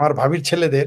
আমার ভাবির ছেলেদের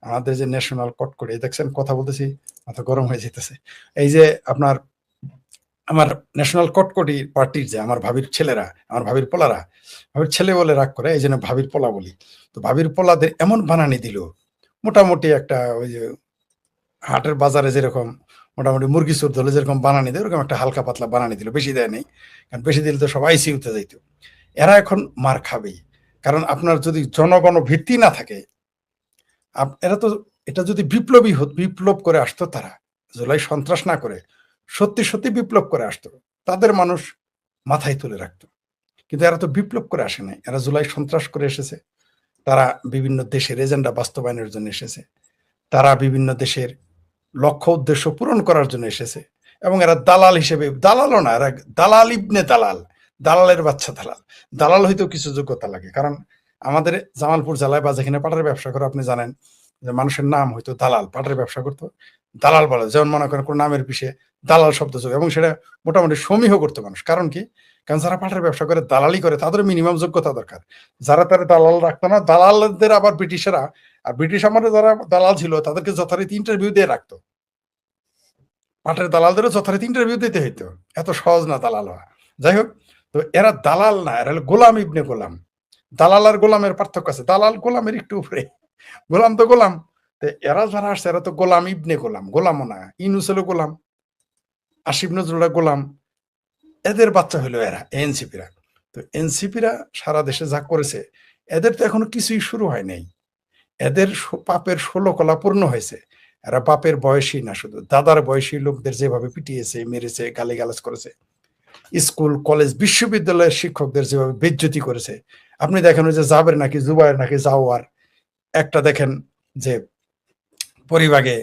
আমাদের যে ন্যাশনাল কটকটি দেখছেন কথা বলতেছি মাথা গরম হয়ে যেতেছে। এই যে আপনার আমার ন্যাশনাল কটকটি পার্টির যে আমার ভাবির ছেলেরা, আমার ভাবির পোলারা, ভাবির ছেলে বলে রাগ করে এইজন্য ভাবির পোলা বলি। তো ভাবির পোলাদের এমন বানানি দিল, মোটামুটি একটা ওই যে হাটের বাজারে যেরকম মোটামুটি মুরগি চোর ধরলে যেরকম বানানি দেয় ওরকম একটা হালকা পাতলা বানানি দিল, বেশি দেয় নাই। কারণ বেশি দিলে তো সবাই আইসিইউতে যাইত। এরা এখন মার খাবেই। কারণ আপনার যদি জনগণ ভিত্তি না থাকে, এরা তো এটা যদি বিপ্লব করে আসতো তারা, জুলাই সন্ত্রাস না করে সত্যি সত্যি বিপ্লব করে আসতো, তাদের মানুষ মাথায় তুলে রাখতো। কিন্তু এরা তো বিপ্লব করে আসে নাই, এরা জুলাই সন্ত্রাস করে এসেছে। তারা বিভিন্ন দেশের এজেন্ডা বাস্তবায়নের জন্য এসেছে, তারা বিভিন্ন দেশের লক্ষ্য উদ্দেশ্য পূরণ করার জন্য এসেছে। এবং এরা দালাল হিসেবে, দালালও না, এরা দালাল ইবনে দালাল, দালালের বাচ্চা দালাল। দালাল হইতেও কিছু যোগ্যতা লাগে। কারণ আমাদের জামালপুর জেলায় বা যেখানে পাটের ব্যবসা করে আপনি জানেন যে মানুষের নাম হয়তো দালাল, পাটের ব্যবসা করতো দালাল বলে। যেমন মনে করেন কোন নামের পিছিয়ে দালাল শব্দ যোগ, এবং সেটা মোটামুটি সমীহ করতো মানুষ। কারণ কি? কারণ যারা পাটের ব্যবসা করে, দালালি করে, তাদের মিনিমাম যোগ্যতা দরকার। যারা তারা দালাল রাখতো না, দালালদের আবার ব্রিটিশেরা, আর ব্রিটিশ আমলে যারা দালাল ছিল তাদেরকে যথারীতি ইন্টারভিউ দিয়ে রাখতো। পাটের দালালদেরও যথারীতি ইন্টারভিউ দিতে হইতো। এত সহজ না দালাল হওয়া। যাই হোক, তো এরা দালাল না, এরা হলো গোলাম ইবনে গোলাম। দালাল আর গোলামের পার্থক্য আছে। দালাল গোলামের একটু উপরে, গোলাম তো গোলাম। তো এরা যারা আসছে এরা তো গোলাম ইবনে গোলাম, গোলামও না। ইউনূস হলো গোলাম, আসিফ নজরুল্লাহ গোলাম, এদের বাচ্চা হলো এরা এনসিপিরা। তো এনসিপিরা সারা দেশে যা করেছে, এদের তো এখনো কিছুই শুরু হয় নাই। এদের পাপের ১৬ কলা পূর্ণ হয়েছে। এরা বাপের বয়সী না, শুধু দাদার বয়সী লোকদের যেভাবে পিটিয়েছে, মেরেছে, গালিগালাজ করেছে, স্কুল কলেজ বিশ্ববিদ্যালয়ের শিক্ষকদের যেভাবে বেজ্জতি করেছে। আপনি দেখেন ওই যে জাবের নাকি জুবায়ের নাকি জাওয়ার, একটা দেখেন যে পরিবাগে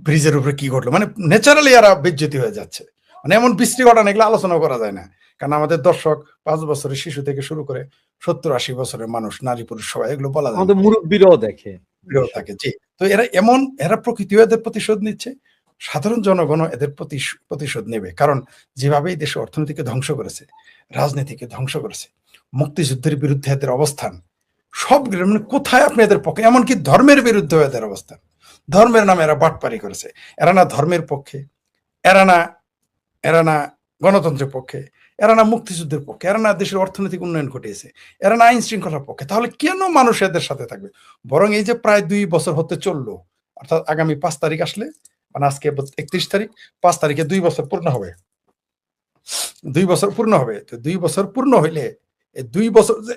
ব্রিজের উপরে কি ঘটলো, মানে ন্যাচারালি এরা বেজ্জতি হয়ে যাচ্ছে। মানে এমন বিশ্রী ঘটনা, এগুলো আলোচনা করা যায় না। কারণ আমাদের দর্শক ৫ বছরের শিশু থেকে শুরু করে ৭০-৮০ বছরের মানুষ, নারী পুরুষ সবাই, এগুলো বলা যায় না। আমাদের মুরব্বীরাও দেখে থাকে। জি, তো এরা প্রকৃতিও এদের প্রতিশোধ নিচ্ছে, সাধারণ জনগণও এদের প্রতিশোধ নেবে। কারণ যেভাবে এই দেশে অর্থনীতিকে ধ্বংস করেছে, রাজনীতিকে ধ্বংস করেছে, মুক্তিযুদ্ধের বিরুদ্ধে এদের অবস্থান, সবগুলো মানে কোথায় আপনি এদের পক্ষে, এমনকি ধর্মের বিরুদ্ধে এদের অবস্থান। ধর্মের নামে এরা বাটপারি করেছে। এরা না ধর্মের পক্ষে, এরা না গণতন্ত্রের পক্ষে, এরা না মুক্তিযুদ্ধের পক্ষে, এরা না দেশের অর্থনৈতিক উন্নয়ন ঘটিয়েছে, এরা না আইন শৃঙ্খলার পক্ষে। তাহলে কেন মানুষ এদের সাথে থাকবে? বরং এই যে প্রায় ২ বছর হতে চললো, অর্থাৎ আগামী ৫ তারিখ আসলে, মানে আজকে ৩১ তারিখ, ৫ তারিখে ২ বছর পূর্ণ হবে। ২ বছর পূর্ণ হবে। তো ২ বছর পূর্ণ হইলে এই ২ বছর যে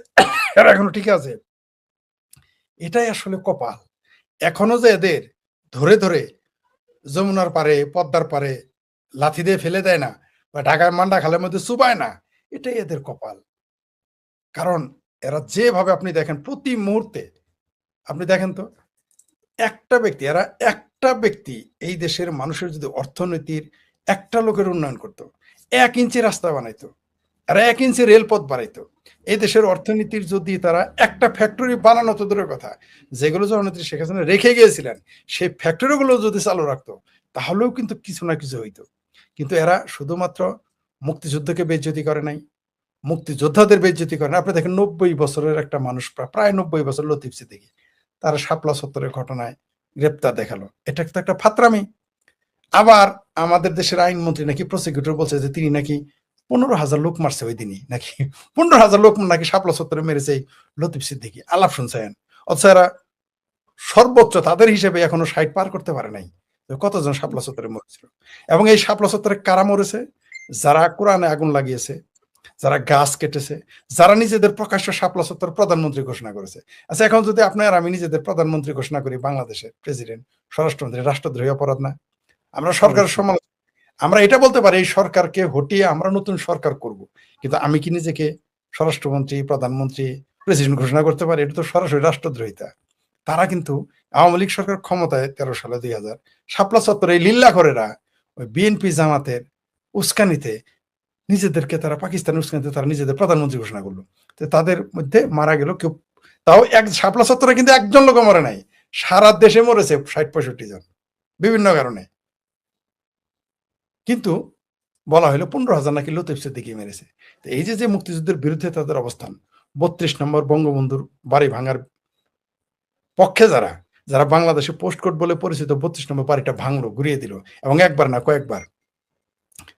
এরা এখনো ঠিক আছে, এটাই আসলে কপাল। এখনো যে এদের ধরে ধরে যমুনার পারে, পদ্মার পারে লাথি দিয়ে ফেলে দেয় না, বা ঢাকার মান্ডা খালের মধ্যে চুবায় না, এটাই এদের কপাল। কারণ এরা যেভাবে আপনি দেখেন প্রতি মুহূর্তে, আপনি দেখেন তো একটা ব্যক্তি এই দেশের মানুষের যদি অর্থনীতির একটা লোকের উন্নয়ন করতো, ১ ইঞ্চি রাস্তা বানাইতো, এরা ১ ইঞ্চি রেলপথ বানাইতো, এই দেশের অর্থনীতির যদি তারা একটা ফ্যাক্টরি বানানো তো দূরের কথা, যেগুলো জননেত্রী শেখ হাসিনা রেখে গিয়েছিলেন সেই ফ্যাক্টরিগুলো যদি চালু রাখতো, তাহলেও কিন্তু কিছু না কিছু হইতো। কিন্তু এরা শুধুমাত্র মুক্তিযুদ্ধকে বেইজ্জতি করে নাই, মুক্তিযোদ্ধাদের বেইজ্জতি করে না। আপনি দেখেন ৯০ বছরের একটা মানুষ, প্রায় ৯০ বছর, লতিফ সিদ্দিকী, তারা শাপলা চত্বরের ঘটনায় গ্রেপ্তার দেখালো। এটা তো একটা ফাত্রামি। আবার আমাদের দেশের আইনমন্ত্রী নাকি, প্রসিকিউটর বলছে যে তিনি নাকি ১৫,০০০ লোক মারছে ওই দিনই, নাকি ১৫,০০০ লোক নাকি শাপলা চত্বরে মেরেছে এই লতিফ সিদ্দিকী। আলাপ শুনছেন? অথচ এরা সর্বোচ্চ তাদের হিসেবে এখনো ৬০ পার করতে পারে নাই। কতজন শাপলা চত্বরে মরেছিল? এবং এই শাপলা চত্বরে কারা মরেছে? যারা কোরআনে আগুন লাগিয়েছে, যারা গাছ কেটেছে, যারা নিজেদের প্রকাশ্য শাপলা চত্বর প্রধানমন্ত্রী ঘোষণা করেছে। আচ্ছা, এখন যদি আপনি আর আমি নিজেদের প্রধানমন্ত্রী ঘোষণা করি, বাংলাদেশের প্রেসিডেন্ট, স্বরাষ্ট্রমন্ত্রী, রাষ্ট্রদ্রোহী অপরাধ না? আমরা সরকারের সমালোচনা, আমরা এটা বলতে পারি এই সরকারকে হটিয়ে আমরা নতুন সরকার করব, কিন্তু আমি কি নিজেকে স্বরাষ্ট্রমন্ত্রী, প্রধানমন্ত্রী, প্রেসিডেন্ট ঘোষণা করতে পারি? এটা তো সরাসরি রাষ্ট্রদ্রোহিতা। তারা কিন্তু আওয়ামী লীগ সরকার ক্ষমতায় ১৩ সালে ২০০০ শাপলা চত্বরে এই লিল্লাখরেরা ওই বিএনপি জামাতের উস্কানিতে নিজেদেরকে, তারা পাকিস্তানের উস্কানিতে তারা নিজেদের প্রধানমন্ত্রী ঘোষণা করলো। তো তাদের মধ্যে মারা গেল কেউ, তাও এক শাপলা চত্বরে কিন্তু একজন লোক মরে নাই, সারা দেশে মরেছে ৬০-৬৫ জন বিভিন্ন কারণে। কিন্তু বলা হলো ১৫,০০০ নাকি লতিফ সিদ্দিকী মেরেছে। তো এই যে মুক্তিযুদ্ধের বিরুদ্ধে তাদের অবস্থান, ৩২ নম্বর বঙ্গবন্ধুর বাড়ি ভাঙার পক্ষে যারা যারা বাংলাদেশে পোস্ট কোড বলে পরিচিত ৩২ নম্বর বাড়িটা ভাঙলো, ঘুরিয়ে দিল, এবং একবার না কয়েকবার,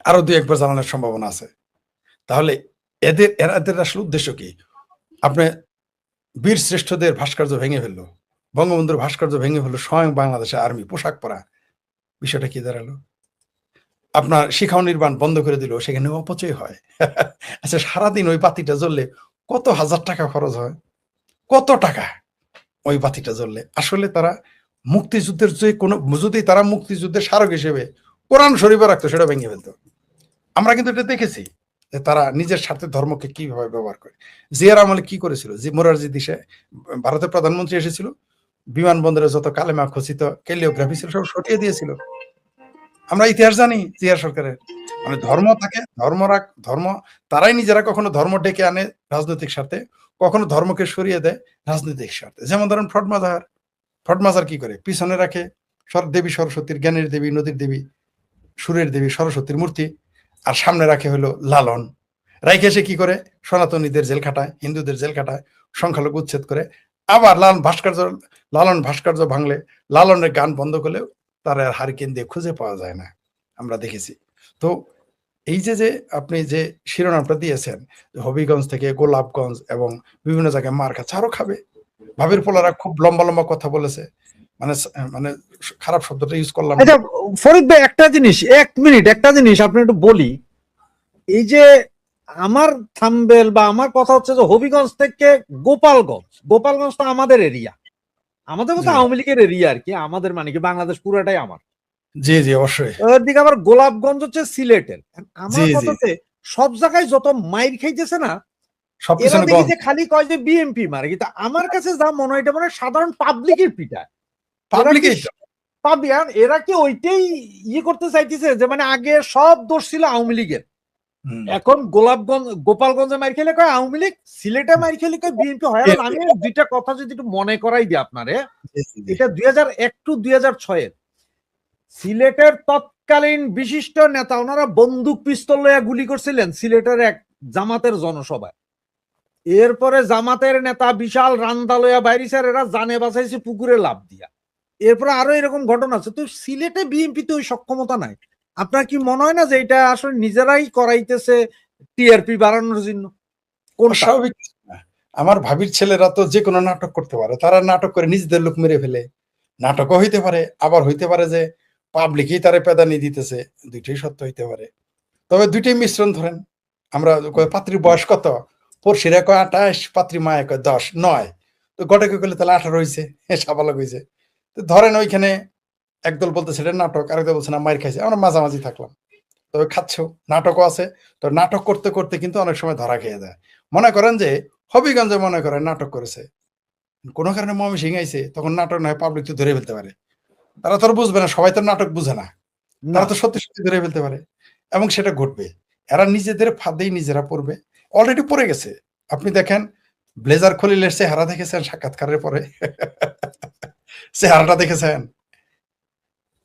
আরো ২-১ বার জ্বালানোর সম্ভাবনা আছে। তাহলে এদের আসলে উদ্দেশ্য কি? আপনি বীর শ্রেষ্ঠদের ভাস্কর্য ভেঙে ফেললো, বঙ্গবন্ধুর ভাস্কর্য ভেঙে ফেললো স্বয়ং বাংলাদেশের আর্মি পোশাক পরা। বিষয়টা কি দাঁড়ালো? আপনার শিখাও নির্মাণ বন্ধ করে দিল, সেখানে অপচয় হয়। আচ্ছা, সারাদিন ওই বাতিটা জ্বললে কত হাজার টাকা খরচ হয়, কত টাকা ওই বাতিটা জ্বললে। আসলে তারা মুক্তিযুদ্ধের যে কোনো, যদি তারা মুক্তিযুদ্ধের স্মারক হিসেবে কোরআন শরীফে রাখতো, সেটা ভেঙে ফেলতো। আমরা কিন্তু এটা দেখেছি যে তারা নিজের স্বার্থে ধর্মকে কিভাবে ব্যবহার করে। জিয়ার আমলে কি করেছিল, যে মোরারজি দেশে ভারতের প্রধানমন্ত্রী এসেছিল, বিমানবন্দরে যত কালেমা খচিত ক্যালিওগ্রাফি ছিল সব সরিয়ে দিয়েছিল। আমরা ইতিহাস জানি জিয়ার সরকারের। মানে ধর্ম থাকে, ধর্ম তারাই নিজেরা কখনো ধর্ম ডেকে আনে রাজনৈতিক স্বার্থে, কখনো ধর্মকে সরিয়ে দেয় রাজনৈতিক স্বার্থে। যেমন ধরেন ফটমাজার কি করে, পিছনে রাখে দেবী সরস্বতীর, জ্ঞানের দেবী, নদীর দেবী, সুরের দেবী সরস্বতীর মূর্তি, আর সামনে রাখে হলো লালন। রাইখে সে কি করে, সনাতনীদের জেল খাটায়, হিন্দুদের জেল খাটায়, সংখ্যালঘু উচ্ছেদ করে। আবার লালন ভাস্কর্য ভাঙলে, লালনের গান বন্ধ করলেও তার আর হারিকেন দিয়ে খুঁজে পাওয়া যায় না, আমরা দেখেছি। তো এই যে আপনি যে শিরোনামটা দিয়েছেন, হবিগঞ্জ থেকে গোলাপগঞ্জ এবং বিভিন্ন জায়গায় মার খাচ্ছে, আরো খাবে। ভাবির পোলারা খুব লম্বা লম্বা কথা বলেছে, মানে মানে খারাপ শব্দটা ইউজ করলাম। আচ্ছা ফরিদ ভাই, একটা জিনিস, 1 মিনিট, একটা জিনিস আপনি একটু বলি। এই যে আমার থাম্বেল বা আমার কথা হচ্ছে যে হবিগঞ্জ থেকে গোপালগঞ্জ তো আমাদের এরিয়া, আমাদের মতো আওয়ামী লীগের এরিয়া আর কি, আমাদের মানে কি বাংলাদেশ পুরাটাই আমার। জি জি অবশ্যই। ওদিকে আবার গোলাপগঞ্জ হচ্ছে সিলেটের। আমার কথাতে সব জায়গায় যত মাইর খাইতেছে না, এরা দেখি যে খালি কয় যে বিএমপি মারে, কিন্তু আমার কাছে যা মনে হয় এটা মানে সাধারণ পাবলিকের পিটা। এরা কি ওইটাই ইয়ে করতে চাইতেছে যে মানে আগে সব দোষ ছিল আওয়ামী লীগের, এখন গোপালগঞ্জে মার খেলে কয় আওয়ামী লীগ, সিলেটে মার খেলে কয় বিএনপি হয়। আমি দুইটা কথা যদি একটু মনে করাই দিই আপনারে, এটা 2001 টু 2006 সিলেটের তৎকালীন বিশিষ্ট নেতা, ওনারা বন্দুক পিস্তল লইয়া গুলি করছিলেন সিলেটের এক জামাতের জনসভায়। এরপরে জামাতের নেতা বিশাল রান্দা লইয়া বাইরিসার, এরা জানে বাঁচাইছে পুকুরে লাভ দিয়া। এরপরে আরো এরকম ঘটনা আছে। তো সিলেটে বিএনপি তো ওই সক্ষমতা নাই। আপনার কি মনে হয় না যে এটা আসলে নিজেরাই করাইতেছে টিআরপি বাড়ানোর জন্য? স্বাভাবিক। আমার ভাবির ছেলেরা তো যে কোনো নাটক করতে পারে, তারা নাটক করে নিজেদের লোক মেরে ফেলে। নাটকও হইতে পারে, আবার হইতে পারে যে পাবলিকই তারে পেদানি দিতেছে, দুইটাই সত্য হইতে পারে। তবে দুইটাই মিশ্রণ। ধরেন আমরা পাত্রীর বয়স কত, পড়শিরা কয় ২৮, পাত্রী মায়ে কয় ১০, ৯, তো গটকে করলে তাহলে ১৮ হয়েছে, সাবালক হয়েছে। তো ধরেন ওইখানে একদল বলতেছে এটা নাটক, আরেকদল বলছে না মায়ের খাইছে, আমরা মাঝামাঝি থাকলাম। তবে খাচ্ছেও, নাটকও আছে। তো নাটক করতে করতে কিন্তু অনেক সময় ধরা খেয়ে যায়। মনে করেন যে হবিগঞ্জে মনে করেন নাটক করেছে, কোনো কারণে ময়মনসিংহ আইছে, তখন নাটক নয়, পাবলিক তো ধরে ফেলতে পারে। তারা তো আর বুঝবে না, সবাই তো নাটক বুঝে না, তারা তো সত্যি সত্যি ধরে ফেলতে পারে, এবং সেটা ঘটবে। এরা নিজেদের ফাঁদেই নিজেরা পড়বে, অলরেডি পড়ে গেছে। আপনি দেখেন ব্লেজার খলিলের চেহারা দেখেছেন সাক্ষাৎকারের পরে? চেহারাটা দেখেছেন?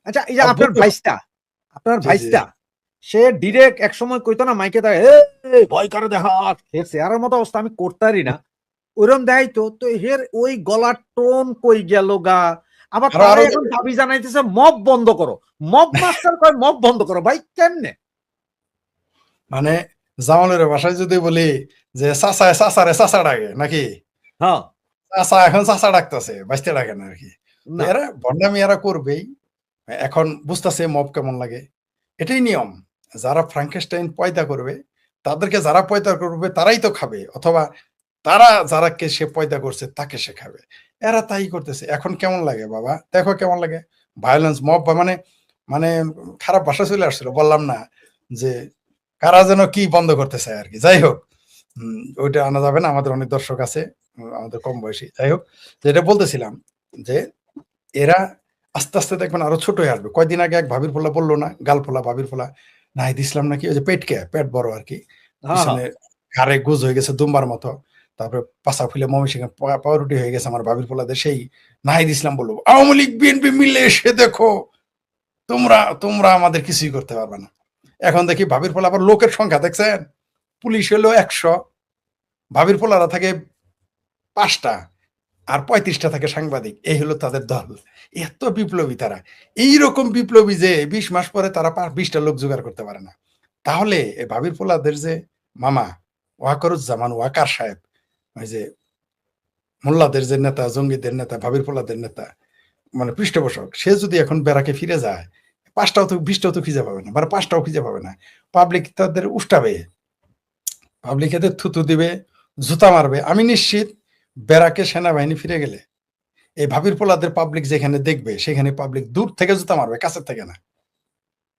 আচ্ছা, এই যে আপনার ভাইসটা সে ডিরেক্ট এক সময় কইতো না মাইকে, ভয় করে দেখা চেহারার মতো অবস্থা আমি করতারি না, ওইরকম দেখাইতো। তো হের ওই গলার টোন কই গেল গা? আবার তারা এখন দাবি জানাইতেছে মব বন্ধ করো, মব মাস্টার কয় মব বন্ধ করো। ভাই কেমনে? মানে জামালের ভাষায় যদি বলি যে চাচায় চাচারে চাচা ডাকে নাকি, হ্যাঁ চাচা এখন চাচা ডাকতেছে, বাঁচতে ডাকে না আর কি। এরা ভণ্ডামি এরা করবেই। এখন বুঝতেছে মব কেমন লাগে, এটাই নিয়ম। যারা ফ্রাঙ্কেনস্টাইন পয়দা করবে, তাদেরকে যারা পয়দা করবে তারাই তো খাবে, অথবা তারা যারাকে সে পয়দা করছে তাকে সে খাবে। এরা তাই করতেছে। এখন কেমন লাগে বাবা, দেখো কেমন লাগে ভায়োলেন্স, মব, মানে মানে খারাপ ভাষা চলে আসছিল, বললাম না যে কারা যেন কি বন্ধ করতে চায় আর কি। যাই হোক, ওইটা আনা যাবে না, আমাদের অনেক দর্শক আছে, আমাদের কম বয়সী। যাই হোক, যেটা বলতেছিলাম যে এরা আস্তে আস্তে দেখবেন আরো ছোট হয়ে আসবে। কয়দিন আগে এক ভাবির ফোলা বললো না, গাল ফোলা ভাবির ফোলা, নাহিদ ইসলাম নাকি, ওই যে পেট বড় আর কি, পিছনে ঘাড়ে গুজ হয়ে গেছে দুম্বার মতো, তারপরে পাশা ফুলে ময়মনসিংহে পাউরুটি হয়ে গেছে আমার ভাবির ফোলাদের, সেই নাহিদ ইসলাম বললো আওয়ামী লীগ বিএনপি মিলে এসে দেখো, তোমরা আমাদের কিছুই করতে পারবে না। এখন দেখি ভাবির ফোলা আবার লোকের সংখ্যা দেখছেন, পুলিশ হলো ১০০, ভাবির ফোলারা থাকে ৫টা, আর 35টা থাকে সাংবাদিক, এই হলো তাদের দল। এত বিপ্লবী তারা। এইরকম বিপ্লবী যে 20 মাস পরে তারা 20টা লোক জোগাড় করতে পারে না। তাহলে এই ভাবির পোলাদের যে মামা ওয়াকারুজ্জামান ওয়াকার সাহেব, ওই যে মোল্লাদের যে নেতা, জঙ্গিদের নেতা, ভাবির পোলাদের নেতা, মানে পৃষ্ঠপোষক, সে যদি এখন ব্যারাকে ফিরে যায়, 5টাও তো 20টাও তো খুঁজে পাবে না, মানে 5টাও খুঁজে পাবে না। পাবলিক তাদের উষ্টাবে, পাবলিক এদের থুতু দিবে, জুতা মারবে। আমি নিশ্চিত ব্যারাকে সেনাবাহিনী ফিরে গেলে এই ভাবির পোলাদের পাবলিক যেখানে দেখবে সেখানে পাবলিক দূর থেকে জুতা মারবে, কাছে থেকে না।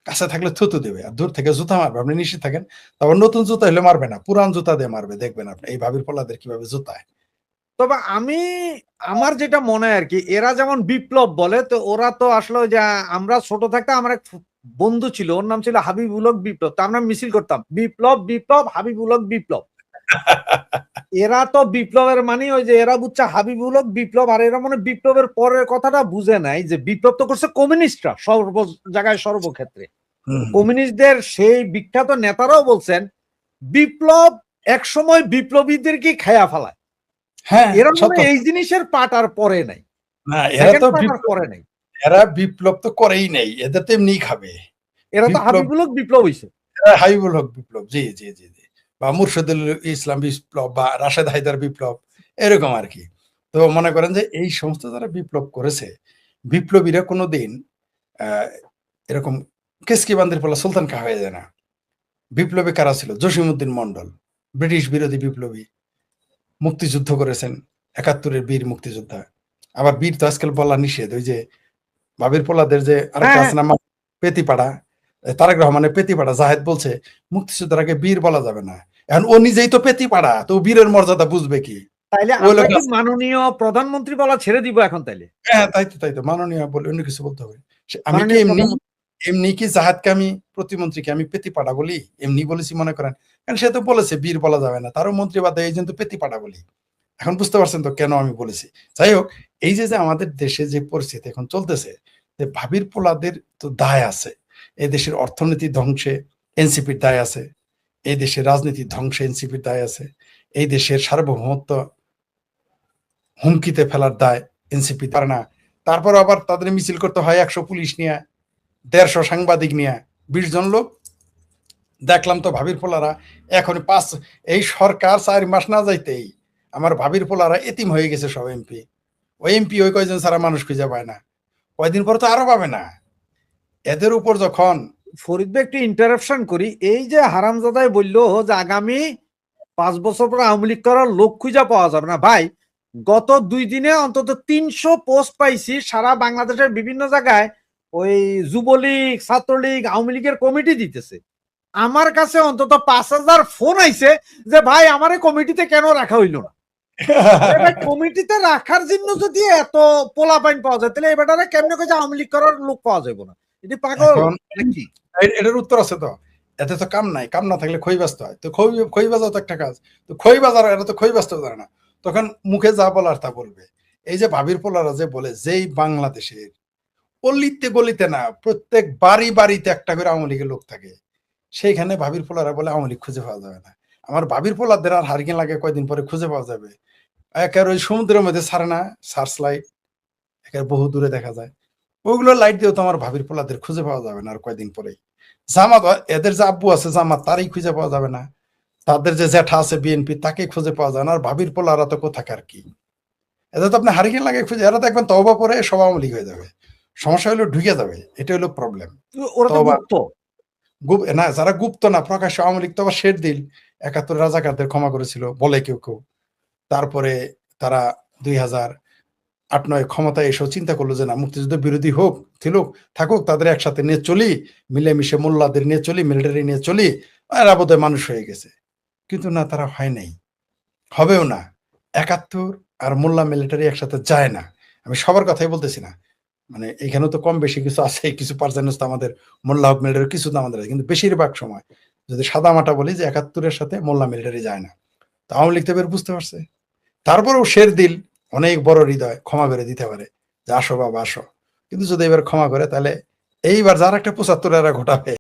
কাছে থাকলে থুতু দেবে আর দূর থেকে জুতা মারবে, আপনি নিশ্চিত থাকেন। তারপর নতুন জুতা হলে মারবে না, পুরান জুতা দিয়ে মারবে, দেখবেন আপনি এই ভাবির পোলাদের কিভাবে জুতায়। তবে আমার যেটা মনে হয় আর কি, এরা যেমন বিপ্লব বলে, তো ওরা তো আসলে যে আমরা ছোট থাকতে আমার এক বন্ধু ছিল, ওর নাম ছিল হাবিবুল হক বিপ্লব, তো আমরা মিছিল করতাম বিপ্লব বিপ্লব হাবিবুল হক বিপ্লব। এরা তো বিপ্লবের মানে ওই যে এরা বুঝছে হাবিবুল হক বিপ্লব, আর এরা মনে বিপ্লবের পরের কথাটা বুঝে নাই যে বিপ্লব তো করছে কমিউনিস্টরা সর্ব জায়গায় সর্বক্ষেত্রে। কমিউনিস্টদের সেই বিখ্যাত নেতারাও বলছেন বিপ্লব একসময় বিপ্লবীদেরকে খায়া ফেলায়। হ্যাঁ, এরা সত্য। এই জিনিসের পাট আর পরে নাই, না, এরা তো পরে নাই। এরা বিপ্লব তো করেই নাই, এদের তো এমনি খাবে। এরা তো বিপ্লব, হাবিবুল হক বিপ্লব হইছে। হাবিবুল হক বিপ্লব, জি জি জি জি, বা মুর্শিদুল ইসলাম বিপ্লব, বা রাশেদ হায়দার বিপ্লব, এরকম আর কি। তো মনে করেন যে এই সমস্ত যারা বিপ্লব করেছে, বিপ্লবীরা কোনোদিন এরকম কেসকি বান্দির পোলা সুলতান খা হয়ে যায় না। বিপ্লবী কারা ছিল? জসিমউদ্দিন মন্ডল, ব্রিটিশ বিরোধী বিপ্লবী, মুক্তিযুদ্ধ করেছেন, ৭১-এর বীর মুক্তিযোদ্ধা। আবার বীর তো আজকাল বলা নিষেধ। ওই যে ভাবির পোলাদের যে আরেকটা হ্যাঁ, আছে না, পেতিপাড়া, তারেক রহমানের পেতিপাড়া, জাহেদ বলছে মুক্তিযুদ্ধের আগে বীর বলা যাবে না। এখন ও নিজেই তো পেতিপাড়া, তো বীরের মর্যাদা বুঝবে কি? তাইলে ওই আমরা লোক কি মাননীয় প্রধানমন্ত্রী বলা ছেড়ে দিব এখন? তাইলে হ্যাঁ, তাই তো মাননীয় বলে অন্য কিছু বলতে হবে। আমি কি মাননীয় এমনি প্রধানমন্ত্রী। এমনি কি জাহেদকে আমি, প্রতিমন্ত্রীকে আমি পেতিপাড়া বলি? এমনি বলেছি মনে করেন? কারণ সে তো বলেছে বীর বলা যাবে না, তারও মন্ত্রী বাদে এই জন্য পেতিপাড়া বলি। এখন বুঝতে পারছেন তো কেন আমি বলেছি। যাই হোক, এই যে আমাদের দেশে যে পরিস্থিতি এখন চলতেছে, যে ভাবির পোলাদের তো দায় আছে। এই দেশের অর্থনীতি ধ্বংসে এনসিপির দায় আছে, এই দেশের রাজনীতি ধ্বংসে এনসিপির দায় আছে, এই দেশের সার্বভৌমত্ব হুমকিতে ফেলার দায় এনসিপি পারে না। তারপর আবার তাদের মিছিল করতে হয় 100 পুলিশ নিয়ে, 150 সাংবাদিক নিয়ে, 20 জন লোক। দেখলাম তো ভাবির পোলারা এখন এই সরকার 4 মাস না যাইতেই আমার ভাবির পোলারা এতিম হয়ে গেছে সব এমপি। ওই এমপি ওই কয়জন সারা মানুষ খুঁজে পায় না, কয়দিন পরে তো আরো পাবে না। এদের উপর যখন ফরিদ ভাই একটু ইন্টারাপশন করি, এই যে হারামজাদাই বললো যে আগামী 5 বছর পর আওয়ামী লীগ করার লোক খুঁজে পাওয়া যাবে না, ভাই গত 2 দিনে অন্তত 300 পোস্ট পাইছি সারা বাংলাদেশের বিভিন্ন জায়গায়। ওই যুবলীগ, ছাত্রলীগ, আওয়ামী লীগের কমিটি দিতেছে। আমার কাছে অন্তত 5,000 ফোন আইছে যে ভাই আমার কমিটিতে কেন রাখা হইলো না। কমিটিতে রাখার জন্য যদি এত পোলাপাইন পাওয়া যায়, তাহলে এবারে কেমনে করে আওয়ামী লীগ করার লোক পাওয়া যাবে না? এটি পাগল এখন নাকি? এটার উত্তর আছে তো। এতে তো কাম নাই, কাম না থাকলে খই বাজতে হয়। তো খই বাজাও তো একটা কাজ। তো খই বাজার, এটা তো খই বাজতে জানে না, তখন মুখে যা বলার তা বলবে। এই যে ভাবির পোলারা যে বলে, যেই বাংলাদেশের অলিতে গলিতে না, প্রত্যেক বাড়িতে একটা করে আওয়ামী লীগের লোক থাকে, সেইখানে ভাবির পোলারা বলে আওয়ামী লীগ খুঁজে পাওয়া যাবে না। আমার ভাবির পোলাদের আর হারিকেন লাগে কয়দিন পরে খুঁজে পাওয়া যাবে। একের ওই সমুদ্রের মধ্যে ছাড়ে না সার্চ লাইট, একের বহু দূরে দেখা যায়, ওইগুলো লাইট দিয়েও তো আমার ভাবির পোলাদের খুঁজে পাওয়া যাবে না আর কয়দিন পরেই। জামাত, এদের যে আব্বু আছে জামাত, তারই খুঁজে পাওয়া যাবে না। তাদের যে জ্যাঠা আছে বিএনপি, তাকে খুঁজে পাওয়া যায় না। আর ভাবির পোলারা তো কোথাকার কি, এদের তো আপনি হারিকেন লাগে খুঁজে, এরা দেখবেন তওবা পরে সব আওয়ামী লীগ হয়ে যাবে। সমস্যা হলো ঢুকে যাবে, এটা হলো প্রবলেম। ওরা তো তওবা মুক্ত। না, যারা গুপ্ত না প্রকাশ্য আওয়ামী লীগ তো আবার শের দিল ৭১ রাজাকারদের ক্ষমা করেছিল বলে কেউ কেউ। তারপরে তারা 2008-9 ক্ষমতায় এসেও চিন্তা করলো যে না, মুক্তিযুদ্ধ বিরোধী হোক থাকুক, তাদের একসাথে নিয়ে চলি, মিলেমিশে মোল্লাদের নিয়ে চলি, মিলিটারি নিয়ে চলি, এরা বোধহয় মানুষ হয়ে গেছে। কিন্তু না, তারা হয় নাই, হবেও না। ৭১ আর মোল্লা মিলিটারি একসাথে যায় না। আমি সবার কথাই বলতেছি না, মানে এখানেও তো কম বেশি কিছু আছে, কিছু পার্সেন্টেজ তো আমাদের মোল্লা হক মিলিটারি, কিছু তো আমাদের আছে। কিন্তু বেশিরভাগ সময় যদি সাদা মাটা বলি যে ৭১-এর সাথে মোল্লা মিলিটারি যায় না। তো আওয়ামী লীগ তো এবার বুঝতে পারছে। তারপরেও শের দিল, অনেক বড় হৃদয়, ক্ষমা করে দিতে পারে যে আসো বাবা আসো। কিন্তু যদি এবার ক্ষমা করে, তাহলে এইবার যার একটা ৭৫ এরা ঘটাবে।